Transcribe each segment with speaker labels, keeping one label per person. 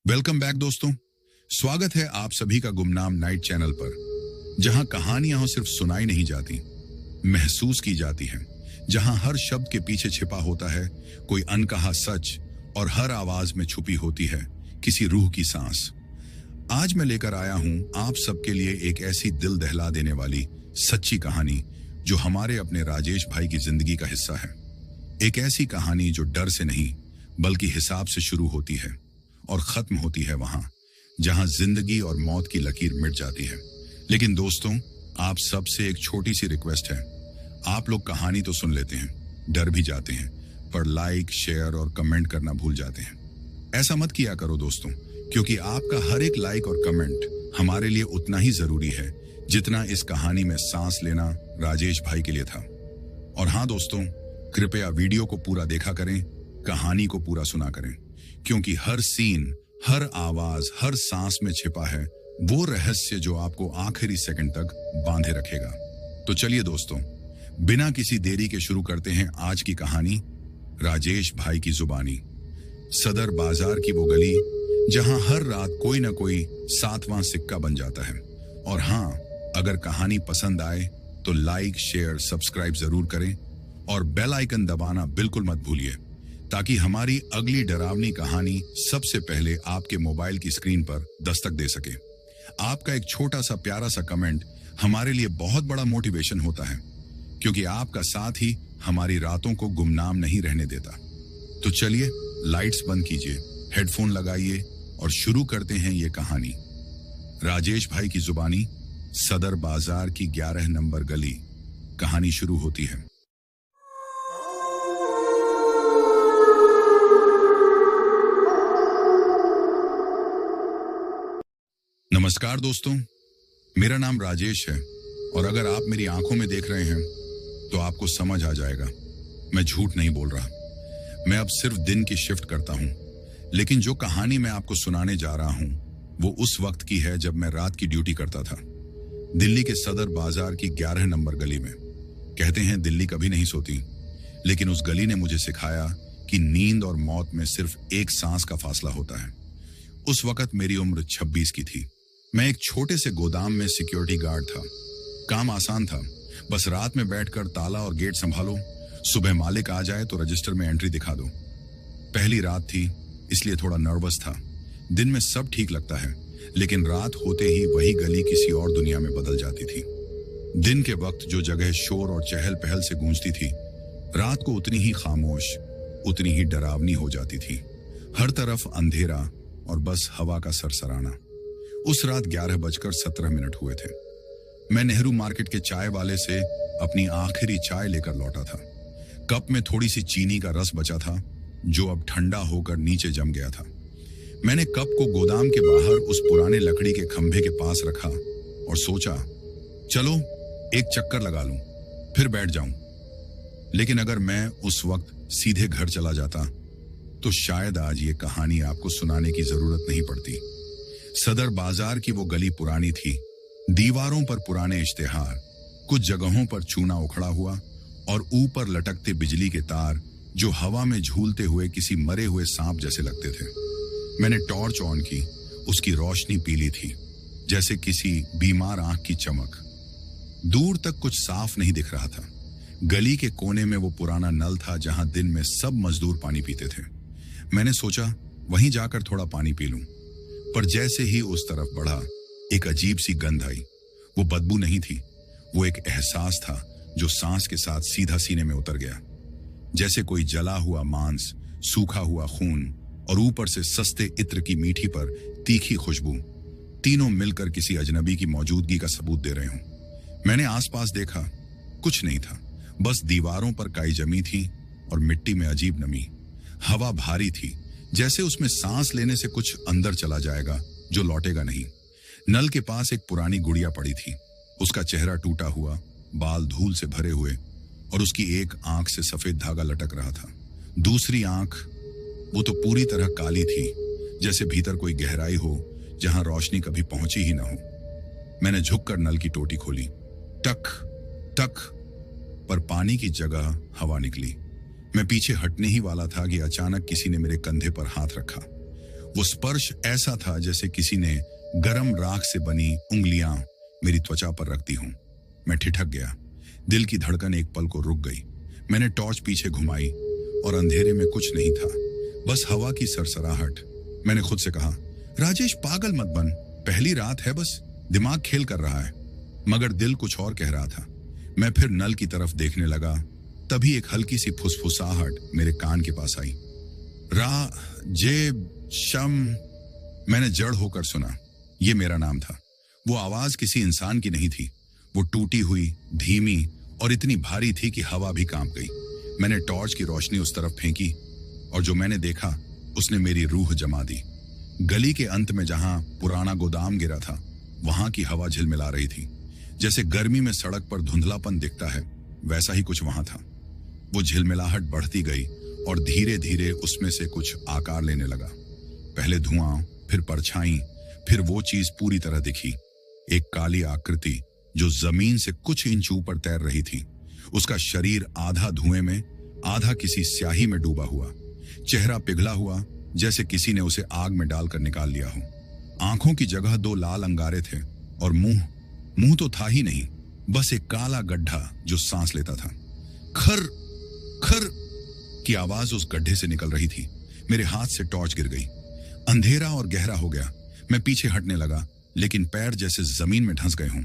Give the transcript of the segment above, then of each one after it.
Speaker 1: Welcome back दोस्तों। स्वागत है आप सभी का गुमनाम नाइट चैनल पर, जहां कहानियां सिर्फ सुनाई नहीं जाती, महसूस की जाती हैं। जहां हर शब्द के पीछे छिपा होता है कोई अनकहा सच और हर आवाज में छुपी होती है किसी रूह की सांस। आज मैं लेकर आया हूं आप सबके लिए एक ऐसी दिल दहला देने वाली सच्ची कहानी जो हमारे अपने राजेश भाई की जिंदगी का हिस्सा है। एक ऐसी कहानी जो डर से नहीं बल्कि हिसाब से शुरू होती है और खत्म होती है वहां जहां जिंदगी और मौत की लकीर मिट जाती है। लेकिन दोस्तों, आप सबसे एक छोटी सी रिक्वेस्ट है। आप लोग कहानी तो सुन लेते हैं, डर भी जाते हैं, पर लाइक, शेयर और कमेंट करना भूल जाते हैं। ऐसा मत किया करो दोस्तों, क्योंकि आपका हर एक लाइक और कमेंट हमारे लिए उतना ही जरूरी है जितना इस कहानी में सांस लेना राजेश भाई के लिए था। और हाँ दोस्तों, कृपया वीडियो को पूरा देखा करें, कहानी को पूरा सुना करें, क्योंकि हर सीन, हर आवाज, हर सांस में छिपा है वो रहस्य जो आपको आखिरी सेकंड तक बांधे रखेगा। तो चलिए दोस्तों, बिना किसी देरी के शुरू करते हैं आज की कहानी, राजेश भाई की जुबानी। सदर बाजार की वो गली जहां हर रात कोई ना कोई सातवां सिक्का बन जाता है। और हाँ, अगर कहानी पसंद आए तो लाइक, शेयर, सब्सक्राइब जरूर करें और बेल आइकन दबाना बिल्कुल मत भूलिए, ताकि हमारी अगली डरावनी कहानी सबसे पहले आपके मोबाइल की स्क्रीन पर दस्तक दे सके। आपका एक छोटा सा प्यारा सा कमेंट हमारे लिए बहुत बड़ा मोटिवेशन होता है, क्योंकि आपका साथ ही हमारी रातों को गुमनाम नहीं रहने देता। तो चलिए, लाइट्स बंद कीजिए, हेडफोन लगाइए और शुरू करते हैं ये कहानी। राजेश भाई की जुबानी, सदर बाजार की 11 नंबर गली। कहानी शुरू होती है। नमस्कार दोस्तों, मेरा नाम राजेश है और अगर आप मेरी आंखों में देख रहे हैं तो आपको समझ आ जाएगा मैं झूठ नहीं बोल रहा। मैं अब सिर्फ दिन की शिफ्ट करता हूं, लेकिन जो कहानी मैं आपको सुनाने जा रहा हूं वो उस वक्त की है जब मैं रात की ड्यूटी करता था, दिल्ली के सदर बाजार की 11 नंबर गली में। कहते हैं दिल्ली कभी नहीं सोती, लेकिन उस गली ने मुझे सिखाया कि नींद और मौत में सिर्फ एक सांस का फासला होता है। उस वक्त मेरी उम्र 26 की थी। मैं एक छोटे से गोदाम में सिक्योरिटी गार्ड था। काम आसान था, बस रात में बैठकर ताला और गेट संभालो, सुबह मालिक आ जाए तो रजिस्टर में एंट्री दिखा दो। पहली रात थी, इसलिए थोड़ा नर्वस था। दिन में सब ठीक लगता है, लेकिन रात होते ही वही गली किसी और दुनिया में बदल जाती थी। दिन के वक्त जो जगह शोर और चहल पहल से गूंजती थी, रात को उतनी ही खामोश, उतनी ही डरावनी हो जाती थी। हर तरफ अंधेरा और बस हवा का सरसराना। उस रात 11:17 हुए थे। मैं नेहरू मार्केट के चाय वाले से अपनी आखिरी चाय लेकर लौटा था। कप में थोड़ी सी चीनी का रस बचा था, जो अब ठंडा होकर नीचे जम गया था। मैंने कप को गोदाम के बाहर उस पुराने लकड़ी के खंभे के पास रखा और सोचा, चलो एक चक्कर लगा लूं, फिर बैठ जाऊं। लेकिन अगर मैं उस वक्त सीधे घर चला जाता तो शायद आज ये कहानी आपको सुनाने की जरूरत नहीं पड़ती। सदर बाजार की वो गली पुरानी थी, दीवारों पर पुराने इश्तेहार, कुछ जगहों पर चूना उखड़ा हुआ और ऊपर लटकते बिजली के तार जो हवा में झूलते हुए किसी मरे हुए सांप जैसे लगते थे। मैंने टॉर्च ऑन की, उसकी रोशनी पीली थी, जैसे किसी बीमार आंख की चमक। दूर तक कुछ साफ नहीं दिख रहा था। गली के कोने में वो पुराना नल था जहां दिन में सब मजदूर पानी पीते थे। मैंने सोचा वहीं जाकर थोड़ा पानी पी लूं, पर जैसे ही उस तरफ बढ़ा, एक अजीब सी गंध आई। वो बदबू नहीं थी, वो एक एहसास था जो सांस के साथ सीधा सीने में उतर गया। जैसे कोई जला हुआ मांस, सूखा हुआ खून और ऊपर से सस्ते इत्र की मीठी पर तीखी खुशबू, तीनों मिलकर किसी अजनबी की मौजूदगी का सबूत दे रहे हों। मैंने आसपास देखा, कुछ नहीं था, बस दीवारों पर काई जमी थी और मिट्टी में अजीब नमी। हवा भारी थी, जैसे उसमें सांस लेने से कुछ अंदर चला जाएगा जो लौटेगा नहीं। नल के पास एक पुरानी गुड़िया पड़ी थी, उसका चेहरा टूटा हुआ, बाल धूल से भरे हुए और उसकी एक आंख से सफेद धागा लटक रहा था। दूसरी आंख, वो तो पूरी तरह काली थी, जैसे भीतर कोई गहराई हो जहां रोशनी कभी पहुंची ही ना हो। मैंने झुककर नल की टोटी खोली, टक टक, पर पानी की जगह हवा निकली। मैं पीछे हटने ही वाला था कि अचानक किसी ने मेरे कंधे पर हाथ रखा। वो स्पर्श ऐसा था जैसे किसी ने गरम राख से बनी उंगलियां मेरी त्वचा पर रखती हों। मैं ठिठक गया। दिल की धड़कन एक पल को रुक गई। मैंने टॉर्च पीछे घुमाई और अंधेरे में कुछ नहीं था, बस हवा की सरसराहट। मैंने खुद से कहा, राजेश पागल मत बन, पहली रात है, बस दिमाग खेल कर रहा है। मगर दिल कुछ और कह रहा था। मैं फिर नल की तरफ देखने लगा, तभी एक हल्की सी फुसफुसाहट मेरे कान के पास आई। शम। मैंने जड़ होकर सुना। ये मेरा नाम था। वो आवाज किसी इंसान की नहीं थी। वो टूटी हुई, धीमी और इतनी भारी थी कि हवा भी कांप गई। मैंने टॉर्च की रोशनी उस तरफ फेंकी और जो मैंने देखा उसने मेरी रूह जमा दी। गली के अंत में जहां पुराना गोदाम गिरा था, वहां की हवा झिलमिला रही थी। जैसे गर्मी में सड़क पर धुंधलापन दिखता है, वैसा ही कुछ वहां था। वो झिलमिलाहट बढ़ती गई और धीरे धीरे उसमें से कुछ आकार लेने लगा। पहले धुआं, फिर परछाई, फिर वो चीज पूरी तरह दिखी। एक काली आकृति जो जमीन से कुछ इंच ऊपर तैर रही थी। उसका शरीर आधा धुएं में, आधा किसी स्याही में डूबा हुआ। चेहरा पिघला हुआ, जैसे किसी ने उसे आग में डालकर निकाल लिया हो। आंखों की जगह 2 लाल अंगारे थे और मुंह तो था ही नहीं, बस एक काला गड्ढा जो सांस लेता था। खर खर की आवाज उस गड्ढे से निकल रही थी। मेरे हाथ से टॉर्च गिर गई। अंधेरा और गहरा हो गया। मैं पीछे हटने लगा, लेकिन पैर जैसे जमीन में धंस गए हों।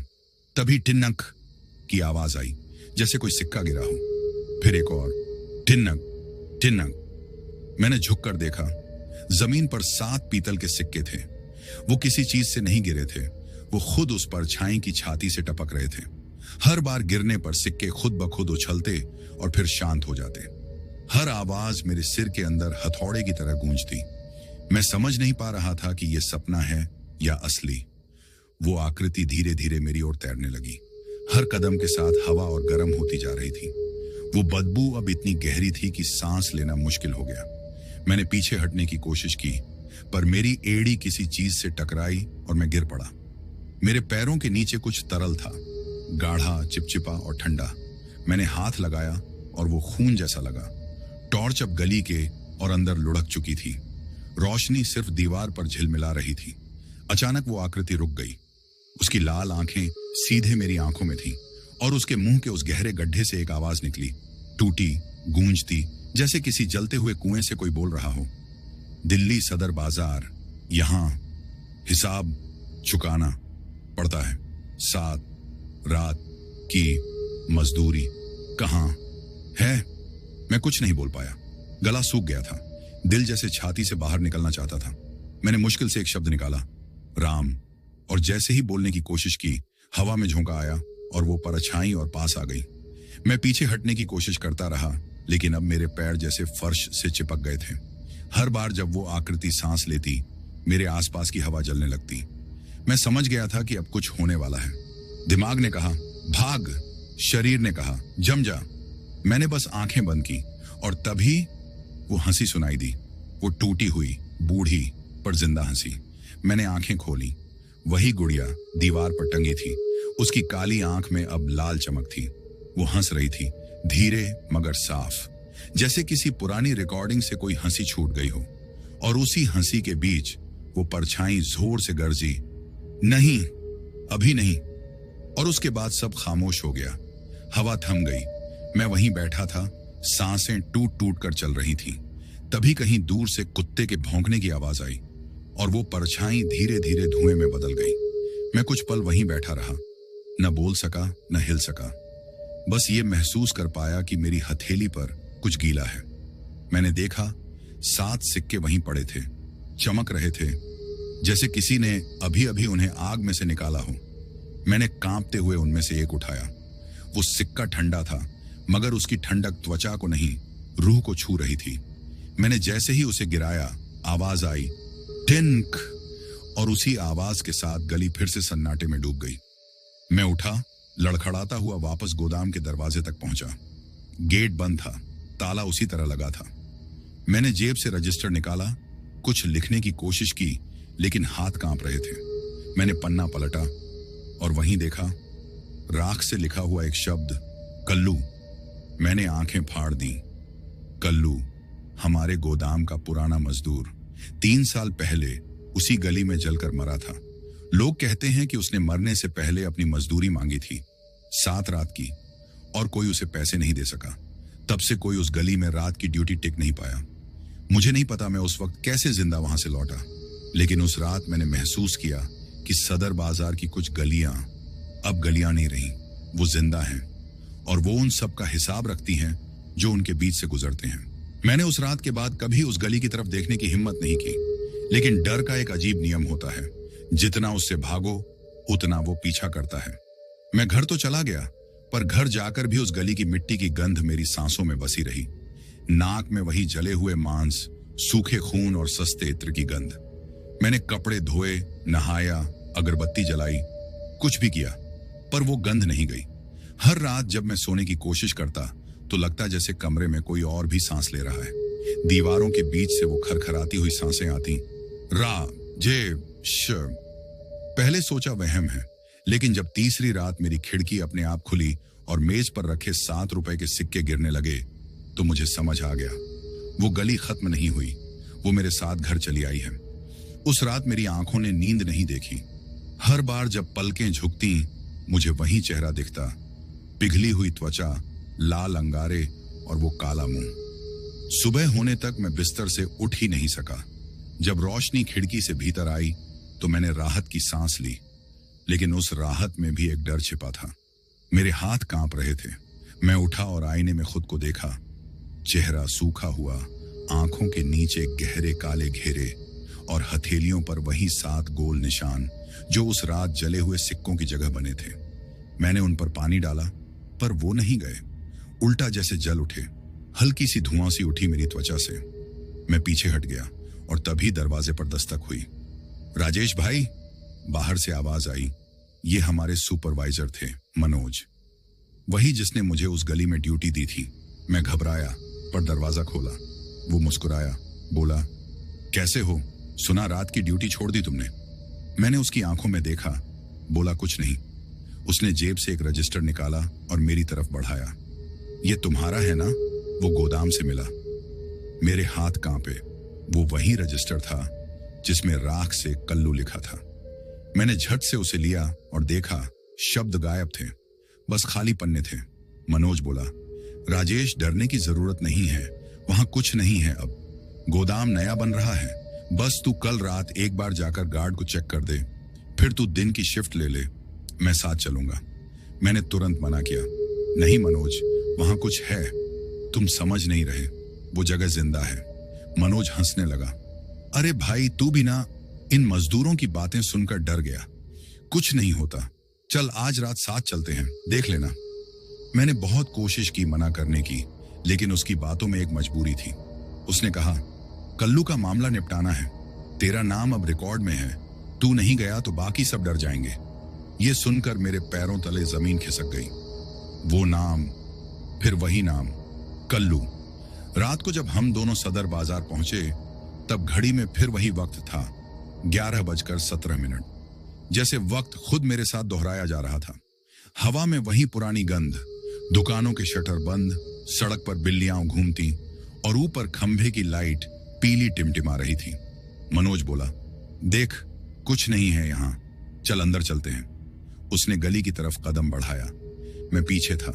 Speaker 1: तभी टिनक की आवाज आई, जैसे कोई सिक्का गिरा हो। फिर एक और टिनक टिनक। मैंने झुककर देखा। जमीन पर 7 पीतल के सिक्के थे। वो किसी चीज से नहीं गिरे थे, वो खुद उस परछाई की छाती से टपक रहे थे। हर बार गिरने पर सिक्के खुद ब खुद उछलते और फिर शांत हो जाते। हर आवाज मेरे सिर के अंदर हथौड़े की तरह गूंजती। मैं समझ नहीं पा रहा था कि यह सपना है या असली। वो आकृति धीरे धीरे मेरी ओर तैरने लगी। हर कदम के साथ हवा और गर्म होती जा रही थी। वो बदबू अब इतनी गहरी थी कि सांस लेना मुश्किल हो गया। मैंने पीछे हटने की कोशिश की, पर मेरी एड़ी किसी चीज से टकराई और मैं गिर पड़ा। मेरे पैरों के नीचे कुछ तरल था, गाढ़ा, चिपचिपा और ठंडा। मैंने हाथ लगाया और वो खून जैसा लगा। टॉर्च अब गली के और अंदर लुढ़क चुकी थी। रोशनी सिर्फ दीवार पर झिलमिला रही थी। अचानक वो आकृति रुक गई। उसकी लाल आंखें सीधे मेरी आंखों में थीं और उसके मुंह के उस गहरे गड्ढे से एक आवाज निकली, टूटी, गूंजती, जैसे किसी जलते हुए कुएं से कोई बोल रहा हो। दिल्ली सदर बाजार, यहां हिसाब चुकाना पड़ता है। 7 रात की मजदूरी कहां है? मैं कुछ नहीं बोल पाया। गला सूख गया था। दिल जैसे छाती से बाहर निकलना चाहता था। मैंने मुश्किल से एक शब्द निकाला, राम। और जैसे ही बोलने की कोशिश की, हवा में झोंका आया और वो परछाई और पास आ गई। मैं पीछे हटने की कोशिश करता रहा, लेकिन अब मेरे पैर जैसे फर्श से चिपक गए थे। हर बार जब वो आकृति सांस लेती, मेरे आसपास की हवा जलने लगती। मैं समझ गया था कि अब कुछ होने वाला है। दिमाग ने कहा, भाग। शरीर ने कहा, जम जा। मैंने बस आंखें बंद की और तभी वो हंसी सुनाई दी। वो टूटी हुई, बूढ़ी पर जिंदा हंसी। मैंने आंखें खोली। वही गुड़िया दीवार पर टंगी थी। उसकी काली आंख में अब लाल चमक थी। वो हंस रही थी, धीरे मगर साफ, जैसे किसी पुरानी रिकॉर्डिंग से कोई हंसी छूट गई हो। और उसी हंसी के बीच वो परछाई जोर से गरजी, नहीं, अभी नहीं। और उसके बाद सब खामोश हो गया। हवा थम गई। मैं वहीं बैठा था, सांसें टूट टूट कर चल रही थीं। तभी कहीं दूर से कुत्ते के भौंकने की आवाज आई और वो परछाई धीरे धीरे धुएं में बदल गई। मैं कुछ पल वहीं बैठा रहा, न बोल सका, न हिल सका। बस ये महसूस कर पाया कि मेरी हथेली पर कुछ गीला है। मैंने देखा 7 सिक्के वहीं पड़े थे, चमक रहे थे, जैसे किसी ने अभी अभी उन्हें आग में से निकाला हो। मैंने कांपते हुए उनमें से एक उठाया। वो सिक्का ठंडा था, मगर उसकी ठंडक त्वचा को नहीं, रूह को छू रही थी। मैंने जैसे ही उसे गिराया, आवाज आई, टिंक। और उसी आवाज के साथ गली फिर से सन्नाटे में डूब गई। मैं उठा, लड़खड़ाता हुआ वापस गोदाम के दरवाजे तक पहुंचा। गेट बंद था, ताला उसी तरह लगा था। मैंने जेब से रजिस्टर निकाला, कुछ लिखने की कोशिश की, लेकिन हाथ कांप रहे थे। मैंने पन्ना पलटा और वहीं देखा, राख से लिखा हुआ एक शब्द, कल्लू। मैंने आंखें फाड़ दी। कल्लू, हमारे गोदाम का पुराना मजदूर, 3 साल पहले उसी गली में जलकर मरा था। लोग कहते हैं कि उसने मरने से पहले अपनी मजदूरी मांगी थी, 7 रात की, और कोई उसे पैसे नहीं दे सका। तब से कोई उस गली में रात की ड्यूटी टिक नहीं पाया। मुझे नहीं पता मैं उस वक्त कैसे जिंदा वहां से लौटा, लेकिन उस रात मैंने महसूस किया कि सदर बाजार की कुछ गलियां अब गलियां नहीं रही, वो जिंदा हैं, और वो उन सब का हिसाब रखती हैं जो उनके बीच से गुजरते हैं। मैंने उस रात के बाद कभी उस गली की तरफ देखने की हिम्मत नहीं की, लेकिन डर का एक अजीब नियम होता है, जितना उससे भागो उतना वो पीछा करता है। मैं घर तो चला गया, पर घर जाकर भी उस गली की मिट्टी की गंध मेरी सांसों में बसी रही। नाक में वही जले हुए मांस, सूखे खून और सस्ते इत्र की गंध। मैंने कपड़े धोए, नहाया, अगरबत्ती जलाई, कुछ भी किया, पर वो गंध नहीं गई। हर रात जब मैं सोने की कोशिश करता तो लगता जैसे कमरे में कोई और भी सांस ले रहा है। दीवारों के बीच से वो खरखराती हुई सांसें आती। रा जे श। पहले सोचा वहम है, लेकिन जब तीसरी रात मेरी खिड़की अपने आप खुली और मेज पर रखे 7 रुपए के सिक्के गिरने लगे तो मुझे समझ आ गया, वो गली खत्म नहीं हुई, वो मेरे साथ घर चली आई है। उस रात मेरी आंखों ने नींद नहीं देखी। हर बार जब पलकें झुकती मुझे वही चेहरा दिखता, पिघली हुई त्वचा, लाल अंगारे और वो काला मुंह। सुबह होने तक मैं बिस्तर से उठ ही नहीं सका। जब रोशनी खिड़की से भीतर आई तो मैंने राहत की सांस ली, लेकिन उस राहत में भी एक डर छिपा था। मेरे हाथ कांप रहे थे। मैं उठा और आईने में खुद को देखा। चेहरा सूखा हुआ, आंखों के नीचे गहरे काले घेरे और हथेलियों पर वही 7 गोल निशान जो उस रात जले हुए सिक्कों की जगह बने थे। मैंने उन पर पानी डाला, पर वो नहीं गए, उल्टा जैसे जल उठे। हल्की सी धुआं सी उठी मेरी त्वचा से। मैं पीछे हट गया और तभी दरवाजे पर दस्तक हुई। राजेश भाई, बाहर से आवाज आई। ये हमारे सुपरवाइजर थे, मनोज, वही जिसने मुझे उस गली में ड्यूटी दी थी। मैं घबराया, पर दरवाजा खोला। वो मुस्कुराया, बोला, कैसे हो? सुना रात की ड्यूटी छोड़ दी तुमने? मैंने उसकी आंखों में देखा। बोला, कुछ नहीं। उसने जेब से एक रजिस्टर निकाला और मेरी तरफ बढ़ाया। ये तुम्हारा है ना? वो गोदाम से मिला। मेरे हाथ कांपे। वो वही रजिस्टर था जिसमें राख से कल्लू लिखा था। मैंने झट से उसे लिया और देखा, शब्द गायब थे, बस खाली पन्ने थे। मनोज बोला, राजेश, डरने की जरूरत नहीं है, वहां कुछ नहीं है। अब गोदाम नया बन रहा है। बस तू कल रात एक बार जाकर गार्ड को चेक कर दे, फिर तू दिन की शिफ्ट ले ले, मैं साथ चलूंगा। मैंने तुरंत मना किया, नहीं मनोज, वहां कुछ है, तुम समझ नहीं रहे, वो जगह जिंदा है। मनोज हंसने लगा, अरे भाई, तू भी ना इन मजदूरों की बातें सुनकर डर गया। कुछ नहीं होता, चल आज रात साथ चलते हैं, देख लेना। मैंने बहुत कोशिश की मना करने की, लेकिन उसकी बातों में एक मजबूरी थी। उसने कहा, कल्लू का मामला निपटाना है, तेरा नाम अब रिकॉर्ड में है, तू नहीं गया तो बाकी सब डर जाएंगे। ये सुनकर मेरे पैरों तले जमीन खिसक गई। वो नाम, फिर वही नाम, कल्लू। रात को जब हम दोनों सदर बाजार पहुंचे तब घड़ी में फिर वही वक्त था, 11:17। जैसे वक्त खुद मेरे साथ दोहराया जा रहा था। हवा में वही पुरानी गंध, दुकानों के शटर बंद, सड़क पर बिल्लियां घूमती और ऊपर खंभे की लाइट पीली टिमटिमा रही थी। मनोज बोला, देख, कुछ नहीं है यहां, चल अंदर चलते हैं। उसने गली की तरफ कदम बढ़ाया। मैं पीछे था।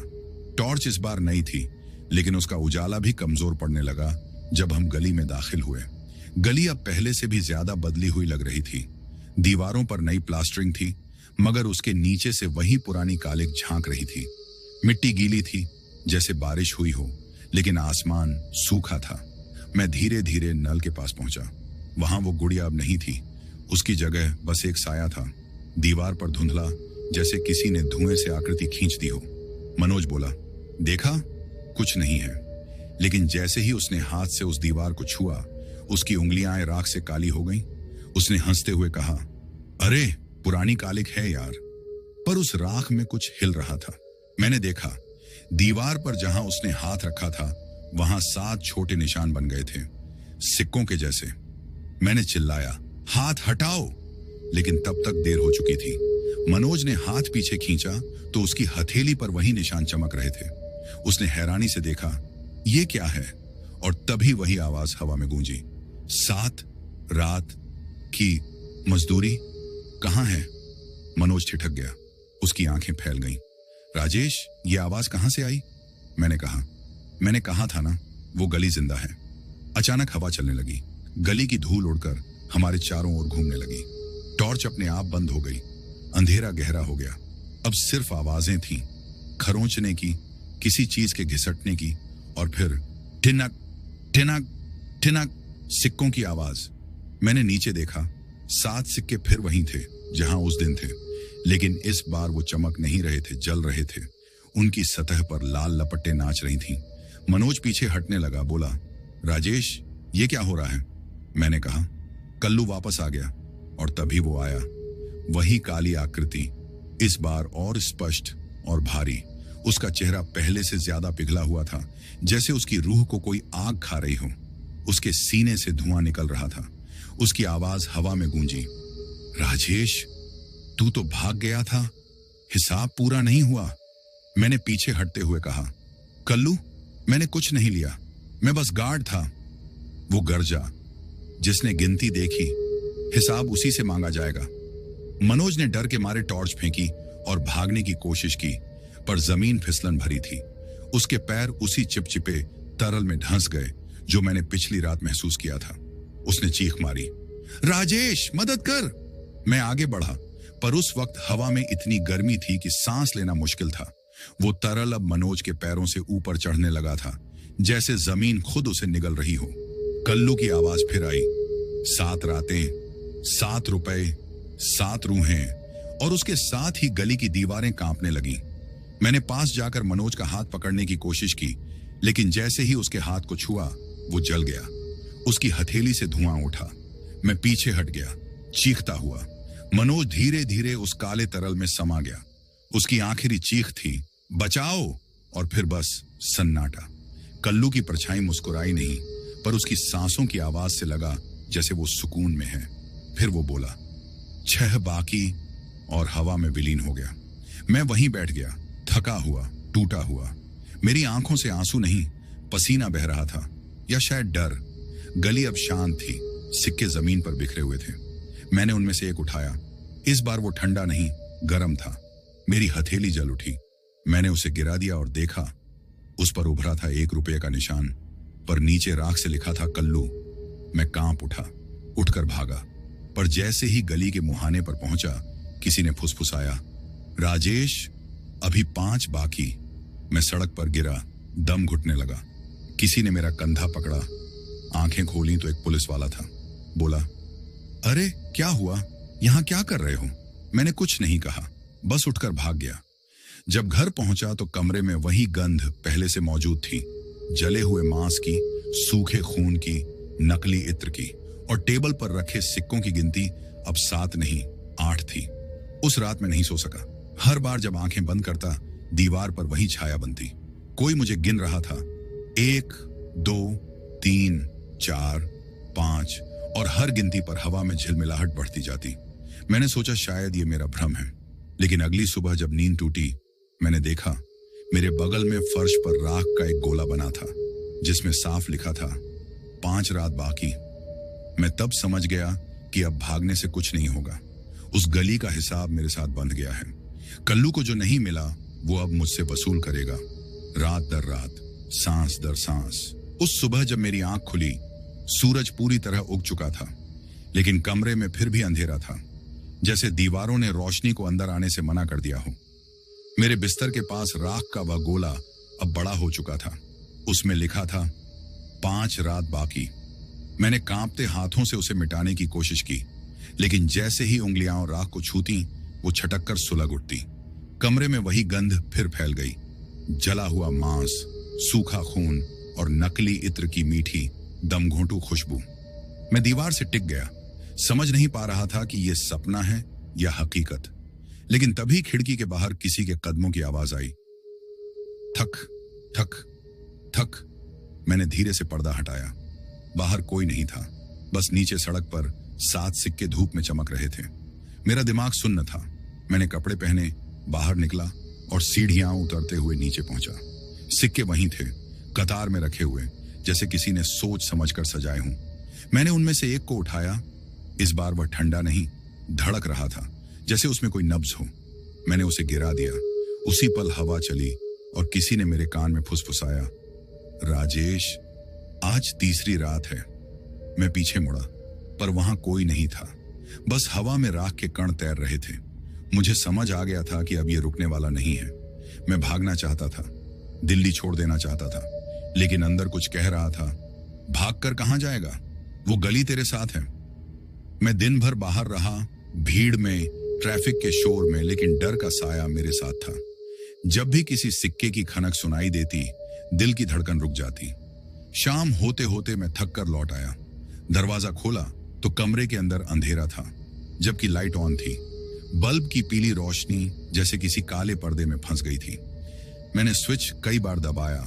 Speaker 1: टॉर्च इस बार नई थी, लेकिन उसका उजाला भी कमजोर पड़ने लगा जब हम गली में दाखिल हुए। गली अब पहले से भी ज्यादा बदली हुई लग रही थी। दीवारों पर नई प्लास्टरिंग थी, मगर उसके नीचे से वही पुरानी कालिक झांक रही थी। मिट्टी गीली थी, जैसे बारिश हुई हो, लेकिन आसमान सूखा था। मैं धीरे धीरे नल के पास पहुंचा। वहां वो गुड़िया अब नहीं थी, उसकी जगह बस एक साया था, दीवार पर धुंधला, जैसे किसी ने धुएं से आकृति खींच दी हो। मनोज बोला, देखा, कुछ नहीं है। लेकिन जैसे ही उसने हाथ से उस दीवार को छुआ, उसकी उंगलियां राख से काली हो गईं। उसने हंसते हुए कहा, अरे पुरानी कालिक है यार। पर उस राख में कुछ हिल रहा था। मैंने देखा, दीवार पर जहां उसने हाथ रखा था वहां 7 छोटे निशान बन गए थे, सिक्कों के जैसे। मैंने चिल्लाया, हाथ हटाओ, लेकिन तब तक देर हो चुकी थी। मनोज ने हाथ पीछे खींचा तो उसकी हथेली पर वही निशान चमक रहे थे। उसने हैरानी से देखा, ये क्या है? और तभी वही आवाज हवा में गूंजी, 7 रात की मजदूरी कहाँ है? मनोज ठिठक गया। उसकी आंखें फैल गईं। राजेश, ये आवाज कहां से आई? मैंने कहा था ना, वो गली जिंदा है। अचानक हवा चलने लगी। गली की धूल उड़कर हमारे चारों ओर घूमने लगी। टॉर्च अपने आप बंद हो गई। अंधेरा गहरा हो गया। अब सिर्फ आवाजें थीं, खरोंचने की, किसी चीज के घिसटने की, और फिर ठिनक ठिनक ठिनक सिक्कों की आवाज। मैंने नीचे देखा। 7 सिक्के फिर वहीं थे जहां उस दिन थे, लेकिन इस बार वो चमक नहीं रहे थे, जल रहे थे। उनकी सतह पर लाल लपटें नाच रही थीं। मनोज पीछे हटने लगा, बोला, राजेश, ये क्या हो रहा है? मैंने कहा, कल्लू वापस आ गया। और तभी वो आया। वही काली आकृति, इस बार और स्पष्ट और भारी। उसका चेहरा पहले से ज्यादा पिघला हुआ था, जैसे उसकी रूह को कोई आग खा रही हो। उसके सीने से धुआं निकल रहा था। उसकी आवाज हवा में गूंजी, राजेश, तू तो भाग गया था, हिसाब पूरा नहीं हुआ। मैंने पीछे हटते हुए कहा, कल्लू, मैंने कुछ नहीं लिया, मैं बस गार्ड था। वो गरजा, जिसने गिनती देखी, हिसाब उसी से मांगा जाएगा। मनोज ने डर के मारे टॉर्च फेंकी और भागने की कोशिश की, पर जमीन फिसलन भरी थी। उसके पैर उसी चिपचिपे तरल में धंस गए जो मैंने पिछली रात महसूस किया था। उसने चीख मारी, राजेश, मदद कर। मैं आगे बढ़ा, पर उस वक्त हवा में इतनी गर्मी थी कि सांस लेना मुश्किल था। वो तरल अब मनोज के पैरों से ऊपर चढ़ने लगा था, जैसे जमीन खुद उसे निगल रही हो। कल्लू की आवाज फिर आई, 7 रातें, 7 रुपए, 7 रूहें। और उसके साथ ही गली की दीवारें कांपने लगी। मैंने पास जाकर मनोज का हाथ पकड़ने की कोशिश की, लेकिन जैसे ही उसके हाथ को छुआ, वो जल गया। उसकी हथेली से धुआं उठा। मैं पीछे हट गया, चीखता हुआ। मनोज धीरे धीरे उस काले तरल में समा गया। उसकी आखिरी चीख थी, बचाओ। और फिर बस सन्नाटा। कल्लू की परछाई मुस्कुराई नहीं, पर उसकी सांसों की आवाज से लगा जैसे वो सुकून में है। फिर वो बोला, 6 बाकी, और हवा में विलीन हो गया। मैं वहीं बैठ गया, थका हुआ, टूटा हुआ। मेरी आंखों से आंसू नहीं, पसीना बह रहा था, या शायद डर। गली अब शांत थी। सिक्के जमीन पर बिखरे हुए थे। मैंने उनमें से एक उठाया। इस बार वो ठंडा नहीं, गर्म था। मेरी हथेली जल उठी। मैंने उसे गिरा दिया और देखा, उस पर उभरा था 1 रुपये का निशान, पर नीचे राख से लिखा था कल्लू। मैं कांप उठा, उठकर भागा, पर जैसे ही गली के मुहाने पर पहुंचा, किसी ने फुसफुसाया, राजेश, अभी 5 बाकी। मैं सड़क पर गिरा, दम घुटने लगा। किसी ने मेरा कंधा पकड़ा। आंखें खोली तो एक पुलिस वाला था। बोला, अरे क्या हुआ, यहां क्या कर रहे हो? मैंने कुछ नहीं कहा, बस उठकर भाग गया। जब घर पहुंचा तो कमरे में वही गंध पहले से मौजूद थी, जले हुए मांस की, सूखे खून की, नकली इत्र की। और टेबल पर रखे सिक्कों की गिनती अब 7 नहीं, 8 थी। उस रात में नहीं सो सका। हर बार जब आंखें बंद करता, दीवार पर वही छाया बनती। कोई मुझे गिन रहा था, 1, 2, 3, 4, 5, और हर गिनती पर हवा में झिलमिलाहट बढ़ती जाती। मैंने सोचा शायद ये मेरा भ्रम है, लेकिन अगली सुबह जब नींद टूटी, मैंने देखा मेरे बगल में फर्श पर राख का एक गोला बना था, जिसमें साफ लिखा था, 5 रात बाकी। मैं तब समझ गया कि अब भागने से कुछ नहीं होगा। उस गली का हिसाब मेरे साथ बंध गया है। कल्लू को जो नहीं मिला, वो अब मुझसे वसूल करेगा, रात दर रात, सांस दर सांस। उस सुबह जब मेरी आंख खुली, सूरज पूरी तरह उग चुका था, लेकिन कमरे में फिर भी अंधेरा था, जैसे दीवारों ने रोशनी को अंदर आने से मना कर दिया हो। मेरे बिस्तर के पास राख का वह गोला अब बड़ा हो चुका था। उसमें लिखा था, 5 रात बाकी। मैंने कांपते हाथों से उसे मिटाने की कोशिश की, लेकिन जैसे ही उंगलियां राख को छूती, वो छटककर सुलग उठती। कमरे में वही गंध फिर फैल गई, जला हुआ मांस, सूखा खून और नकली इत्र की मीठी दमघोंटू खुशबू। मैं दीवार से टिक गया, समझ नहीं पा रहा था कि यह सपना है या हकीकत। लेकिन तभी खिड़की के बाहर किसी के कदमों की आवाज आई, थक थक थक। मैंने धीरे से पर्दा हटाया। बाहर कोई नहीं था, बस नीचे सड़क पर 7 सिक्के धूप में चमक रहे थे। मेरा दिमाग सुन्न था। मैंने कपड़े पहने, बाहर निकला और सीढ़ियां उतरते हुए नीचे पहुंचा। सिक्के वहीं थे, कतार में रखे हुए, जैसे किसी ने सोच समझकर सजाए हों। मैंने उनमें से एक को उठाया। इस बार वह ठंडा नहीं, धड़क रहा था, जैसे उसमें कोई नब्ज हो। मैंने उसे गिरा दिया। उसी पल हवा चली और किसी ने मेरे कान में फुसफुसाया, राजेश, आज तीसरी रात है। मैं पीछे मुड़ा, पर वहां कोई नहीं था। बस हवा में राख के कण तैर रहे थे। मुझे समझ आ गया था कि अब ये रुकने वाला नहीं है। मैं भागना चाहता था, दिल्ली छोड़ देना चाहता था, लेकिन अंदर कुछ कह रहा था, भागकर कहां जाएगा, वो गली तेरे साथ है। मैं दिन भर बाहर रहा, भीड़ में, ट्रैफिक के शोर में, लेकिन डर का साया मेरे साथ था। जब भी किसी सिक्के की खनक सुनाई देती, दिल की धड़कन रुक जाती। शाम होते होते मैं थक कर लौट आया। दरवाजा खोला तो कमरे के अंदर अंधेरा था, जबकि लाइट ऑन थी। बल्ब की पीली रोशनी जैसे किसी काले पर्दे में फंस गई थी। मैंने स्विच कई बार दबाया,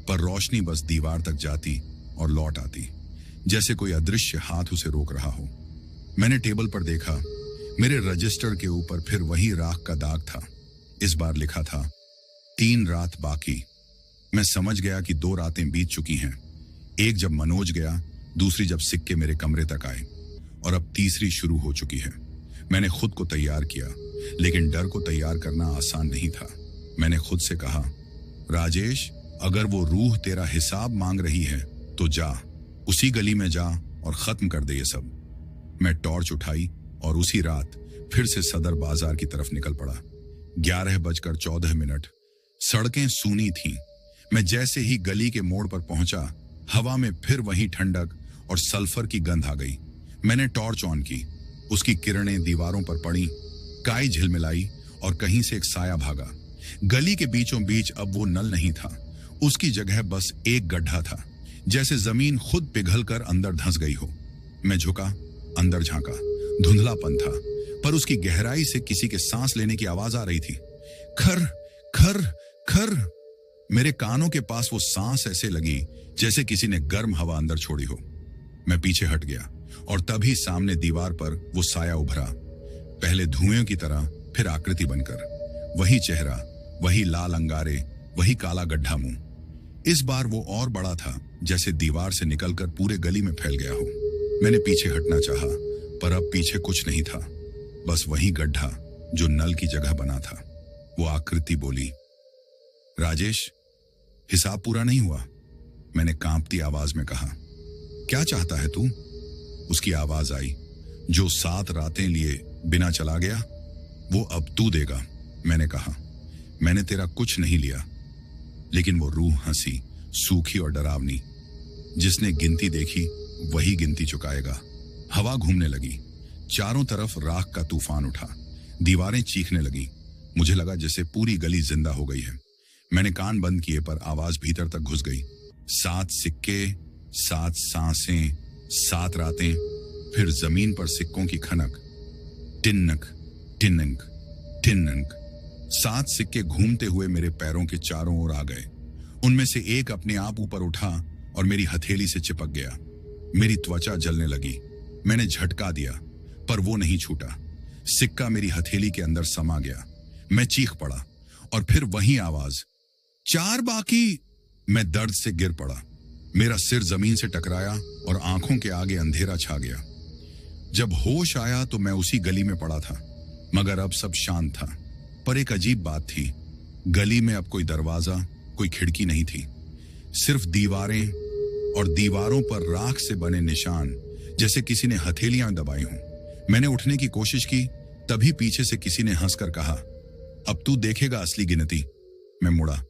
Speaker 1: पर रोशनी बस दीवार तक जाती और लौट आती, जैसे कोई अदृश्य हाथ उसे रोक रहा हो। मैंने टेबल पर देखा, मेरे रजिस्टर के ऊपर फिर वही राख का दाग था। इस बार लिखा था 3 रात बाकी। मैं समझ गया कि 2 रातें बीत चुकी हैं। एक जब मनोज गया, दूसरी जब सिक्के मेरे कमरे तक आए, और अब तीसरी शुरू हो चुकी है। मैंने खुद को तैयार किया, लेकिन डर को तैयार करना आसान नहीं था। मैंने खुद से कहा, राजेश, अगर वो रूह तेरा हिसाब मांग रही है तो जा, उसी गली में जा और खत्म कर दे ये सब। मैं टॉर्च उठाई और उसी रात फिर से सदर बाजार की तरफ निकल पड़ा। 11:14। सड़कें सूनी थीं। मैं जैसे ही गली के मोड़ पर पहुंचा, हवा में फिर वही ठंडक और सल्फर की गंध आ गई। मैंने टॉर्च ऑन की। उसकी किरणें दीवारों पर पड़ी, काई झिलमिलाई और कहीं से एक साया भागा। गली के बीचों बीच अब वो नल नहीं था, उसकी जगह बस एक गड्ढा था, जैसे जमीन खुद पिघलकर अंदर धंस गई हो। मैं झुका, अंदर झांका। धुंधलापन था, पर उसकी गहराई से किसी के सांस लेने की आवाज आ रही थी। खर खर खर। मेरे कानों के पास वो सांस ऐसे लगी जैसे किसी ने गर्म हवा अंदर छोड़ी हो। मैं पीछे हट गया और तभी सामने दीवार पर वो साया उभरा, पहले धुएं की तरह, फिर आकृति बनकर। वही चेहरा, वही लाल अंगारे, वही काला गड्ढा मुंह। इस बार वो और बड़ा था, जैसे दीवार से निकलकर पूरे गली में फैल गया हो। मैंने पीछे हटना चाहा, पर अब पीछे कुछ नहीं था, बस वही गड्ढा जो नल की जगह बना था। वो आकृति बोली, राजेश, हिसाब पूरा नहीं हुआ। मैंने कांपती आवाज में कहा, क्या चाहता है तू? उसकी आवाज आई, जो 7 रातें लिए बिना चला गया, वो अब तू देगा। मैंने कहा, मैंने तेरा कुछ नहीं लिया। लेकिन वो रूह हंसी, सूखी और डरावनी। जिसने गिनती देखी वही गिनती चुकाएगा। हवा घूमने लगी, चारों तरफ राख का तूफान उठा, दीवारें चीखने लगी। मुझे लगा जैसे पूरी गली जिंदा हो गई है। मैंने कान बंद किए, पर आवाज भीतर तक घुस गई। 7 सिक्के, 7 सांसें, 7 रातें, फिर जमीन पर सिक्कों की खनक। टिन्नक टिन्नक टिन्नक। 7 सिक्के घूमते हुए मेरे पैरों के चारों ओर आ गए। उनमें से एक अपने आप ऊपर उठा और मेरी हथेली से चिपक गया। मेरी त्वचा जलने लगी। मैंने झटका दिया, पर वो नहीं छूटा। सिक्का मेरी हथेली के अंदर समा गया। मैं चीख पड़ा और फिर वही आवाज, 4 बाकी। मैं दर्द से गिर पड़ा। मेरा सिर जमीन से टकराया और आंखों के आगे अंधेरा छा गया। जब होश आया तो मैं उसी गली में पड़ा था, मगर अब सब शांत था। पर एक अजीब बात थी, गली में अब कोई दरवाजा, कोई खिड़की नहीं थी, सिर्फ दीवारें, और दीवारों पर राख से बने निशान, जैसे किसी ने हथेलियां दबाई हों। मैंने उठने की कोशिश की, तभी पीछे से किसी ने हंसकर कहा, अब तू देखेगा असली गिनती। मैं मुड़ा।